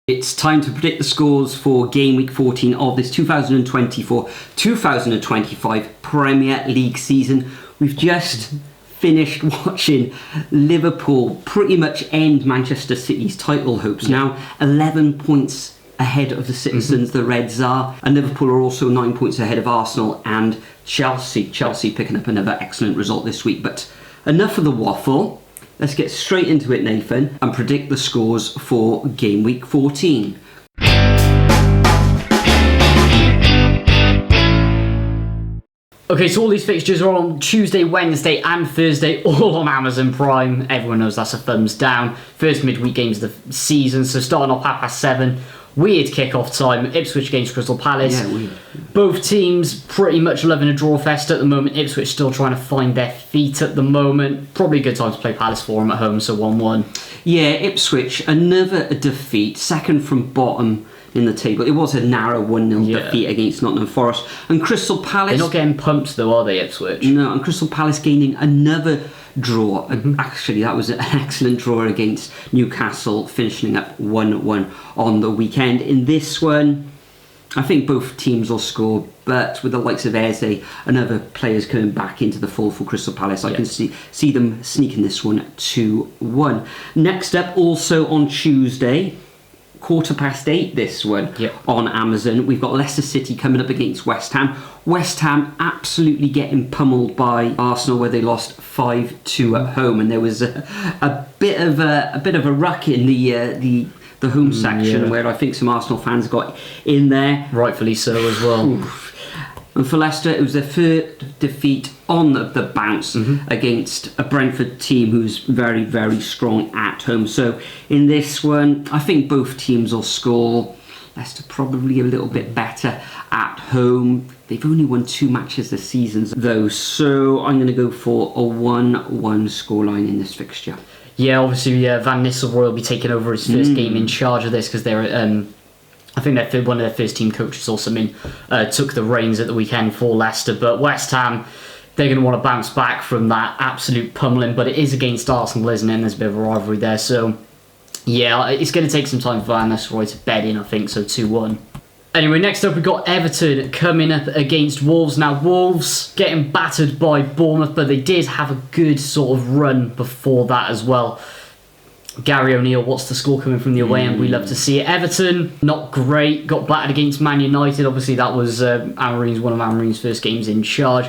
It's time to predict the scores for game week 14 of this 2024-2025 Premier League season. We've just finished watching Liverpool pretty much end Manchester City's title hopes. Now 11 points ahead of the citizens, the Reds are, and Liverpool are also 9 points ahead of Arsenal and Chelsea. Chelsea picking up another excellent result this week. But enough of the waffle. Let's get straight into it, Nathan, and predict the scores for game week 14. Okay, so all these fixtures are on Tuesday, Wednesday and Thursday, all on Amazon Prime. Everyone knows that's a thumbs down. First midweek games of the season, so starting off 7:30. Weird kick-off time, Ipswich against Crystal Palace. Yeah, weird. Both teams pretty much loving a draw fest at the moment. Ipswich still trying to find their feet at the moment. Probably a good time to play Palace for them at home, so 1-1. Yeah, Ipswich, another defeat, second from bottom in the table. It was a narrow 1-0 defeat against Nottingham Forest. And Crystal Palace... They're not getting pumped though, are they, Ipswich? No, and Crystal Palace gaining another draw. Actually, that was an excellent draw against Newcastle, finishing up 1-1 on the weekend. In this one, I think both teams will score, but with the likes of Eze and other players coming back into the fold for Crystal Palace, I can see them sneaking this one 2-1. Next up, also on Tuesday, 8:15 this one on Amazon. We've got Leicester City coming up against West Ham. West Ham absolutely getting pummeled by Arsenal, where they lost 5-2 at home, and there was a bit of a ruck in the home section where I think some Arsenal fans got in there, rightfully so as well. And for Leicester, it was their third defeat on the bounce against a Brentford team who's very, very strong at home. So in this one, I think both teams will score. Leicester probably a little bit better at home. They've only won 2 matches this season, though, so I'm going to go for a 1-1 scoreline in this fixture. Yeah, obviously Van Nistelrooy will be taking over his first game in charge of this, because they're... I think one of their first team coaches also took the reins at the weekend for Leicester. But West Ham, they're going to want to bounce back from that absolute pummeling. But it is against Arsenal, isn't it? And there's a bit of a rivalry there. So, yeah, it's going to take some time for Van Nistelrooy to bed in, I think. So 2-1. Anyway, next up we've got Everton coming up against Wolves. Now, Wolves getting battered by Bournemouth, but they did have a good sort of run before that as well. Gary O'Neill, what's the score coming from the away end? We love to see it. Everton, not great. Got battered against Man United. Obviously, that was one of Amorim's first games in charge.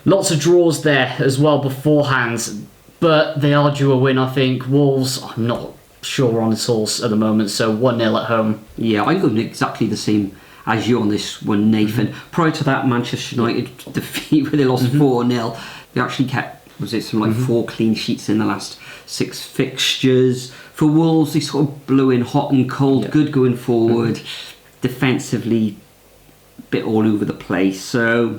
Lots of draws there as well beforehand, but they are due a win, I think. Wolves, I'm not sure on the source at the moment, so 1-0 at home. Yeah, I'm going exactly the same as you on this one, Nathan. Prior to that Manchester United defeat where they lost 4-0, they actually kept, some 4 clean sheets in the last 6 fixtures. For Wolves, they sort of blew in hot and cold, good going forward, defensively, a bit all over the place. So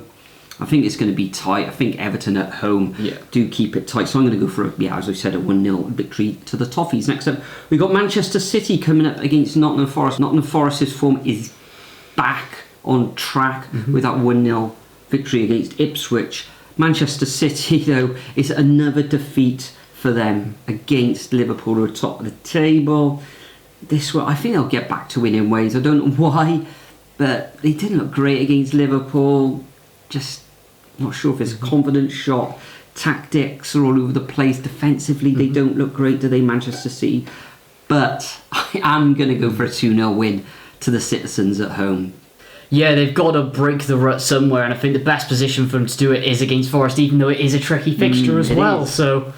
I think it's going to be tight. I think Everton at home do keep it tight. So I'm going to go for, as I said, a 1-0 victory to the Toffees. Next up, we've got Manchester City coming up against Nottingham Forest. Nottingham Forest's form is back on track with that 1-0 victory against Ipswich. Manchester City, though, is another defeat for them against Liverpool, who are top of the table. This one, I think they'll get back to winning ways. I don't know why, but they didn't look great against Liverpool. Just not sure if it's a confidence shot. Tactics are all over the place. Defensively, they don't look great, do they, Manchester City? But I am going to go for a 2-0 win to the citizens at home. Yeah, they've got to break the rut somewhere, and I think the best position for them to do it is against Forest, even though it is a tricky fixture as well. So,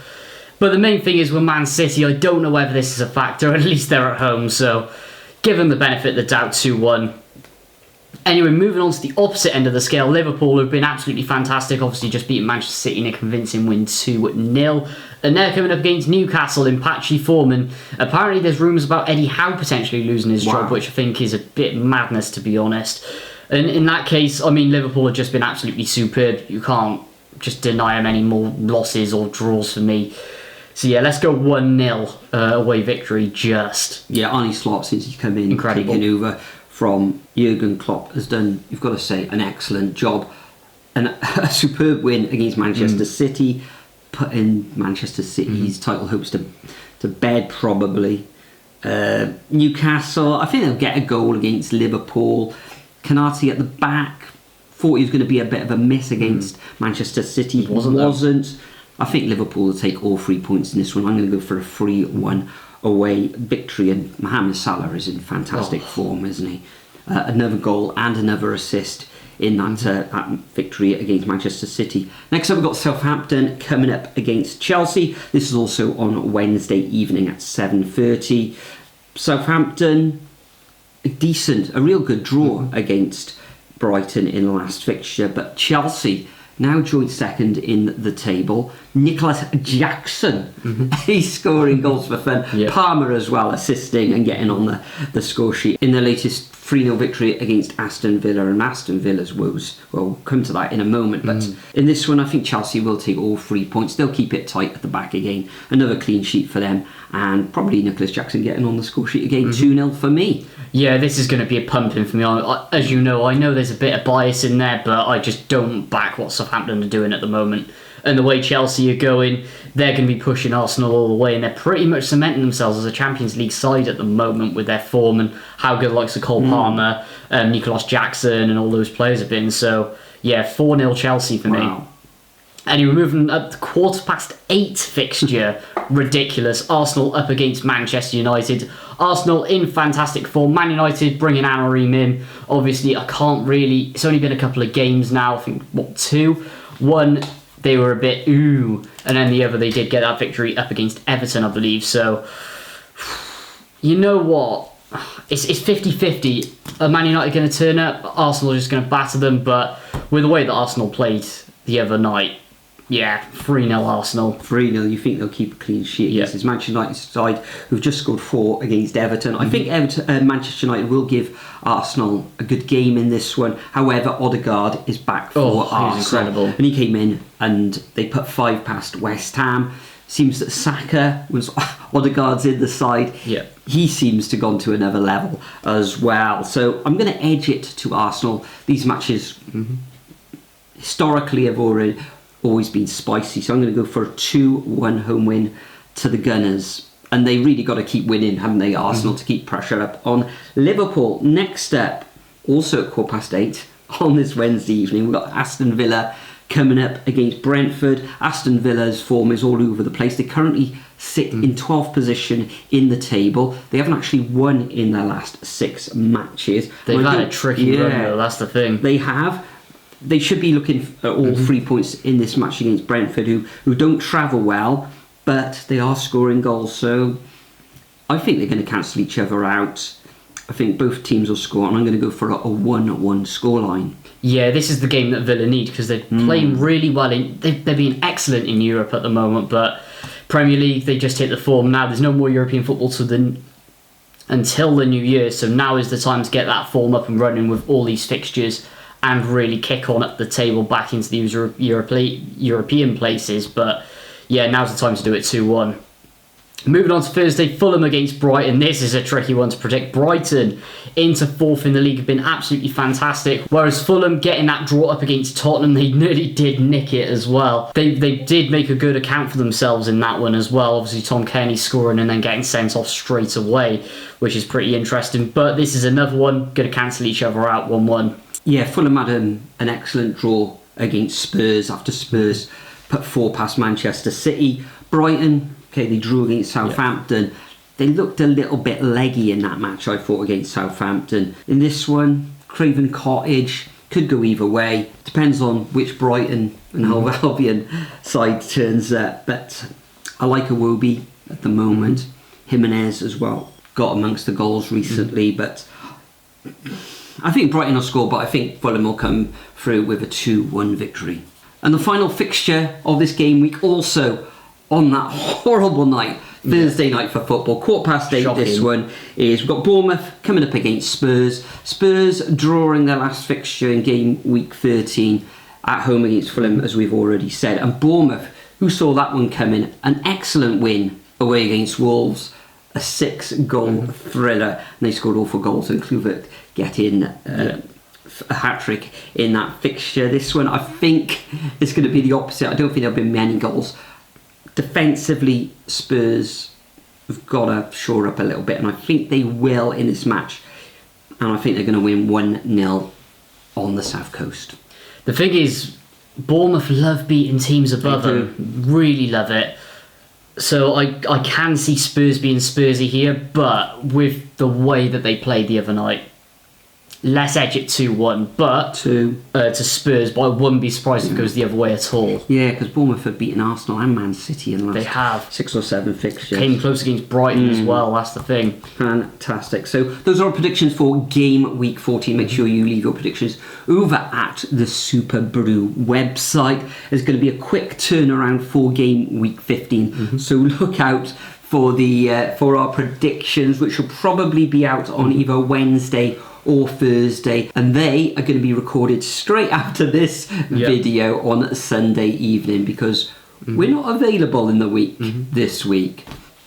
but the main thing is with Man City, I don't know whether this is a factor. At least they're at home, so give them the benefit of the doubt. 2-1. Anyway, moving on to the opposite end of the scale, Liverpool have been absolutely fantastic. Obviously, just beating Manchester City in a convincing win 2-0. And they're coming up against Newcastle in patchy form. And apparently there's rumours about Eddie Howe potentially losing his job, which I think is a bit madness, to be honest. And in that case, I mean, Liverpool have just been absolutely superb. You can't just deny them any more losses or draws for me. So yeah, let's go 1-0 away victory just. Yeah, Arne Slot, since he's come in, incredible. Taking over from Jurgen Klopp, has done, you've got to say, an excellent job. And a superb win against Manchester City, putting Manchester City's title hopes to bed probably. Newcastle, I think they'll get a goal against Liverpool. Kanate at the back, thought he was going to be a bit of a miss against Manchester City. Wasn't. I think Liverpool will take all 3 points in this one. I'm going to go for a 3-1 away victory. And Mohamed Salah is in fantastic form, isn't he? Another goal and another assist in that victory against Manchester City. Next up, we've got Southampton coming up against Chelsea. This is also on Wednesday evening at 7:30. Southampton, a real good draw against Brighton in the last fixture, but Chelsea now joint second in the table. Nicholas Jackson, he's scoring goals for fun. Palmer as well, assisting and getting on the score sheet in the latest 3-0 victory against Aston Villa. And Aston Villa's woes, well, we'll come to that in a moment, but in this one I think Chelsea will take all 3 points. They'll keep it tight at the back again. Another clean sheet for them, and probably Nicholas Jackson getting on the score sheet again. 2-0 for me. Yeah, this is going to be a pumping for me. As you know, I know there's a bit of bias in there, but I just don't back what Southampton are doing at the moment. And the way Chelsea are going, they're going to be pushing Arsenal all the way, and they're pretty much cementing themselves as a Champions League side at the moment with their form and how good likes of Cole Palmer, Nicholas Jackson and all those players have been. So, yeah, 4-0 Chelsea for me. Anyway, moving up the 8:15 fixture. Ridiculous. Arsenal up against Manchester United. Arsenal in fantastic form. Man United bringing Amorim in. Obviously, it's only been a couple of games now. I think, 2? One, they were a bit and then the other, they did get that victory up against Everton, I believe. So, you know what? It's 50-50. Are Man United going to turn up? Arsenal are just going to batter them. But with the way that Arsenal played the other night, 3-0 Arsenal. 3-0, you think they'll keep a clean sheet against this Manchester United side who've just scored 4 against Everton. I think Manchester United will give Arsenal a good game in this one. However, Odegaard is back for Arsenal. He's incredible. And he came in and they put 5 past West Ham. Seems that Saka, was Odegaard's in the side, he seems to have gone to another level as well. So I'm going to edge it to Arsenal. These matches historically have always been spicy, so I'm going to go for a 2-1 home win to the Gunners. And they really got to keep winning, haven't they, Arsenal, to keep pressure up on Liverpool. Next up, also at 8:15 on this Wednesday evening, we've got Aston Villa coming up against Brentford. Aston Villa's form is all over the place. They currently sit in 12th position in the table. They haven't actually won in their last 6 matches. They've had a tricky run, though, that's the thing. They have. They should be looking at all 3 points in this match against Brentford, who don't travel well, but they are scoring goals. So I think they're going to cancel each other out. I think both teams will score, and I'm going to go for a 1-1 scoreline. Yeah, this is the game that Villa need, because they're playing really well. They're being excellent in Europe at the moment, but Premier League, they just hit the form. Now there's no more European football until the new year, so now is the time to get that form up and running with all these fixtures and really kick on up the table back into these European places. But yeah, now's the time to do it. 2-1. Moving on to Thursday, Fulham against Brighton. This is a tricky one to predict. Brighton into 4th in the league have been absolutely fantastic, whereas Fulham getting that draw up against Tottenham, they nearly did nick it as well. They did make a good account for themselves in that one as well. Obviously Tom Kearney scoring and then getting sent off straight away, which is pretty interesting. But this is another one going to cancel each other out. 1-1. Yeah, Fulham had an excellent draw against Spurs after Spurs put 4 past Manchester City. Brighton, they drew against Southampton. They looked a little bit leggy in that match, I thought, against Southampton. In this one, Craven Cottage could go either way. Depends on which Brighton and Hove Albion side turns up. But I like Iwobi at the moment. Jimenez as well got amongst the goals recently, but I think Brighton will score, but I think Fulham will come through with a 2-1 victory. And the final fixture of this game week, also on that horrible night, Thursday night for football, 8:15. Shocking. This one is, we've got Bournemouth coming up against Spurs. Spurs drawing their last fixture in game week 13 at home against Fulham, as we've already said. And Bournemouth, who saw that one coming, an excellent win away against Wolves, a 6-goal thriller, and they scored all 4 goals, and Kluivert getting a hat-trick in that fixture. This one, I think, is going to be the opposite. I don't think there'll be many goals. Defensively, Spurs have got to shore up a little bit, and I think they will in this match. And I think they're going to win 1-0 on the South Coast. The thing is, Bournemouth love beating teams above them. Really love it. So I can see Spurs being Spursy here, but with the way that they played the other night, let's edge it 2-1, but to Spurs, but I wouldn't be surprised if it goes the other way at all. Yeah, because Bournemouth have beaten Arsenal and Man City in the last They have. 6 or 7 fixtures. Came close against Brighton as well, that's the thing. Fantastic. So those are our predictions for game week 14. Make sure you leave your predictions over at the Superbru website. There's going to be a quick turnaround for game week 15. So look out for for our predictions, which will probably be out on either Wednesday or Thursday, and they are going to be recorded straight after this video on Sunday evening, because we're not available in the week this week.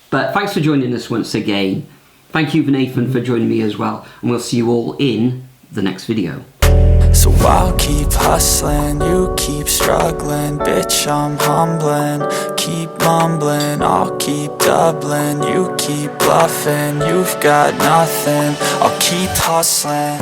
But thanks for joining us once again. Thank you, Nathan, for joining me as well, and we'll see you all in the next video. So I'll keep hustling, you keep struggling, bitch I'm humbling, keep mumbling, I'll keep doubling, you keep bluffing, you've got nothing, I'll keep hustling.